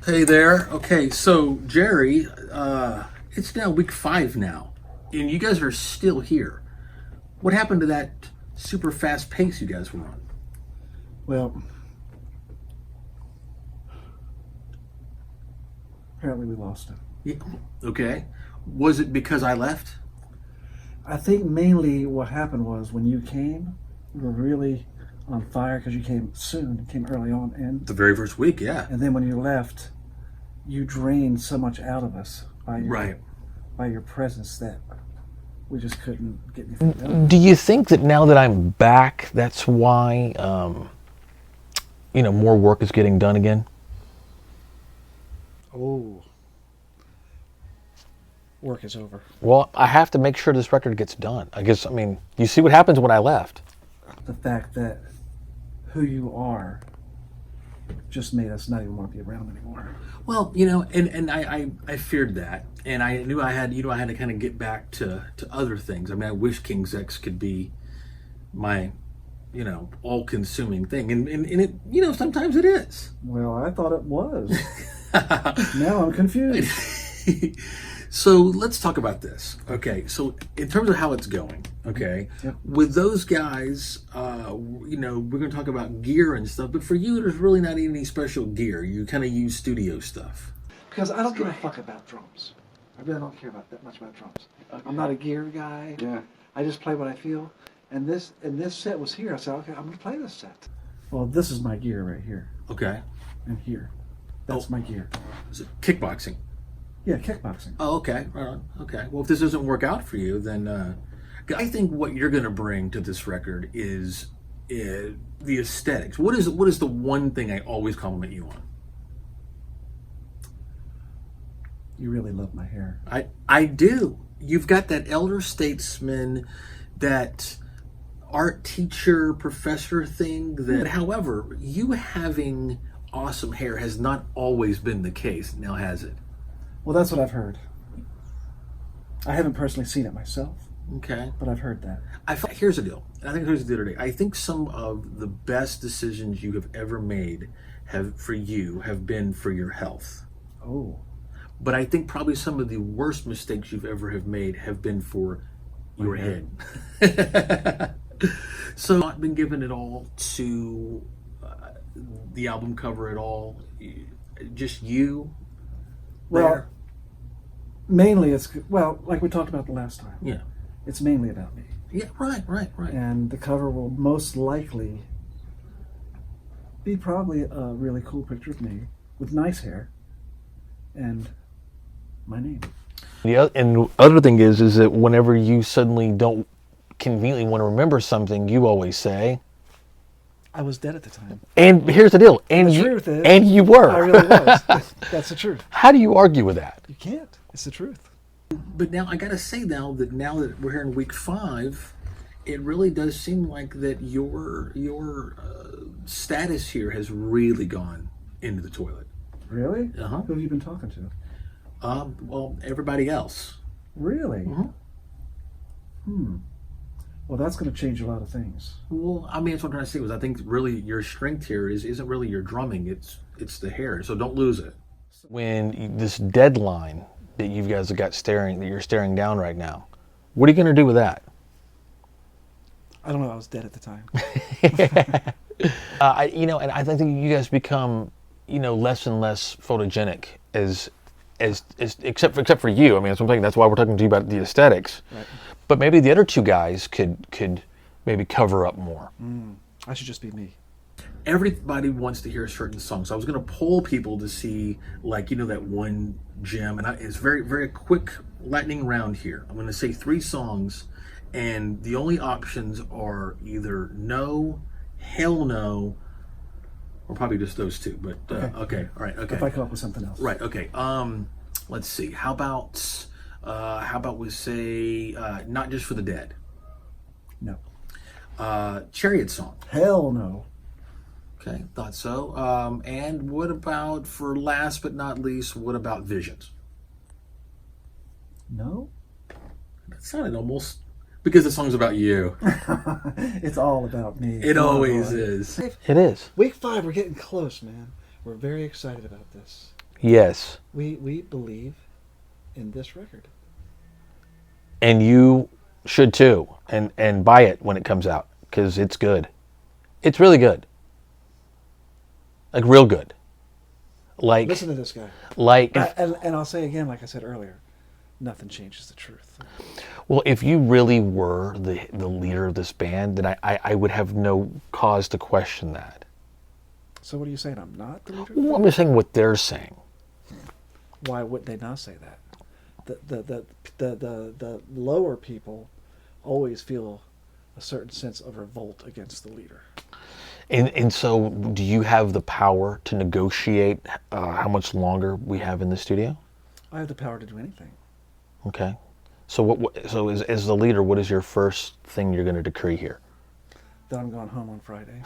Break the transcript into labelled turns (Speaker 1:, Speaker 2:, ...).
Speaker 1: Hey there. Okay, so Jerry, it's now week 5 now, and you guys are still here. What happened to that super fast pace you guys were on?
Speaker 2: Well, apparently we lost him.
Speaker 1: Yeah. Okay. Was it because I left?
Speaker 2: I think mainly what happened was when you came, we were really on fire because you came soon, you came early on,
Speaker 1: The very first week, yeah.
Speaker 2: and then when you left, you drained so much out of us by your presence that we just couldn't get anything done.
Speaker 3: Do you think that now that I'm back, that's why, more work is getting done again?
Speaker 2: Oh, work is over.
Speaker 3: Well, I have to make sure this record gets done. You see what happens when I left.
Speaker 2: The fact that who you are just made us not even want to be around anymore.
Speaker 1: Well, and I feared that, and I knew I had to kind of get back to other things. I mean, I wish King's X could be my, all-consuming thing, and it, sometimes it is.
Speaker 2: Well, I thought it was. Now I'm confused.
Speaker 1: So let's talk about this. Okay, so in terms of how it's going, okay,
Speaker 2: Yep.
Speaker 1: with those guys, we're going to talk about gear and stuff, but for you, there's really not any special gear. You kind of use studio stuff.
Speaker 2: Because I don't give a fuck about drums. I really don't care about that much about drums. I'm not a gear guy.
Speaker 1: Yeah.
Speaker 2: I just play what I feel. And this set was here. I said, okay, I'm gonna play this set. Well, this is my gear right here
Speaker 1: Okay.
Speaker 2: and here. That's my gear.
Speaker 1: Is it kickboxing?
Speaker 2: Yeah, kickboxing.
Speaker 1: Oh, okay. Right on. Okay. Well, if this doesn't work out for you, then I think what you're going to bring to this record is the aesthetics. What is the one thing I always compliment you on?
Speaker 2: You really love my hair.
Speaker 1: I do. You've got that elder statesman, that art teacher, professor thing. That, however, you having awesome hair has not always been the case. Now, has it?
Speaker 2: Well, that's what I've heard. I haven't personally seen it myself,
Speaker 1: Okay.
Speaker 2: but I've heard that.
Speaker 1: Here's the deal. I think here's the other day. I think some of the best decisions you have ever made have been for your health.
Speaker 2: Oh.
Speaker 1: But I think probably some of the worst mistakes you've ever have made have been for your head. So not been given it all to the album cover at all. Just you.
Speaker 2: Well,
Speaker 1: there.
Speaker 2: mainly it's, like we talked about the last time.
Speaker 1: Yeah.
Speaker 2: It's mainly about me.
Speaker 1: Yeah. Right.
Speaker 2: And the cover will most likely be probably a really cool picture of me with nice hair and my name.
Speaker 3: And the other thing is that whenever you suddenly don't conveniently want to remember something, you always say,
Speaker 2: I was dead at the time.
Speaker 3: and here's the deal, and
Speaker 2: The truth is,
Speaker 3: and you were.
Speaker 2: I really was. That's the truth.
Speaker 3: How do you argue with that?
Speaker 2: You can't. It's the truth.
Speaker 1: But now I gotta say now that we're here in week 5, it really does seem like that your status here has really gone into the toilet.
Speaker 2: Really?
Speaker 1: Uh-huh.
Speaker 2: Who have you been talking to?
Speaker 1: Well, everybody else.
Speaker 2: Really?
Speaker 1: Mhm.
Speaker 2: Well, that's going to change a lot of things.
Speaker 1: Well, I mean, that's what I'm trying to say was I think really your strength here isn't really your drumming, it's the hair. So don't lose it.
Speaker 3: When this deadline that you guys have got that you're staring down right now, what are you going to do with that?
Speaker 2: I don't know. I was dead at the time.
Speaker 3: And I think you guys become, less and less photogenic as except for you. I mean, that's what I'm saying. That's why we're talking to you about the aesthetics.
Speaker 2: Right.
Speaker 3: But maybe the other two guys could maybe cover up more.
Speaker 2: I should just be me.
Speaker 1: Everybody wants to hear a certain song. So I was going to poll people to see, that one gem. And it's very, very quick lightning round here. I'm going to say 3 songs, and the only options are either no, hell no, or probably just those 2. But okay. All right. Okay.
Speaker 2: If I come up with something else.
Speaker 1: Right. Okay. Let's see. How about we say Not Just for the Dead?
Speaker 2: No.
Speaker 1: Chariot Song.
Speaker 2: Hell no.
Speaker 1: Okay, thought so. And what about, for last but not least, what about Visions?
Speaker 2: No.
Speaker 1: That sounded almost, because the song's about you.
Speaker 2: It's all about me.
Speaker 1: It
Speaker 2: Come on,
Speaker 1: always
Speaker 2: boy.
Speaker 1: is.
Speaker 3: It is.
Speaker 2: Week 5, we're getting close, man. We're very excited about this.
Speaker 3: Yes.
Speaker 2: We believe in this record.
Speaker 3: And you should too. And buy it when it comes out, because it's good. It's really good. Like real good. Like
Speaker 2: Listen to this guy.
Speaker 3: like
Speaker 2: And I'll say again, like I said earlier, nothing changes the truth.
Speaker 3: well, if you really were the leader of this band, then I would have no cause to question that.
Speaker 2: So what are you saying? I'm not the leader?
Speaker 3: Well, I'm just saying what they're saying.
Speaker 2: Why would they not say that? The lower people always feel a certain sense of revolt against the leader.
Speaker 3: And so, do you have the power to negotiate how much longer we have in the studio?
Speaker 2: I have the power to do anything.
Speaker 3: Okay. So so as the leader, what is your first thing you're going to decree here?
Speaker 2: That I'm going home on Friday.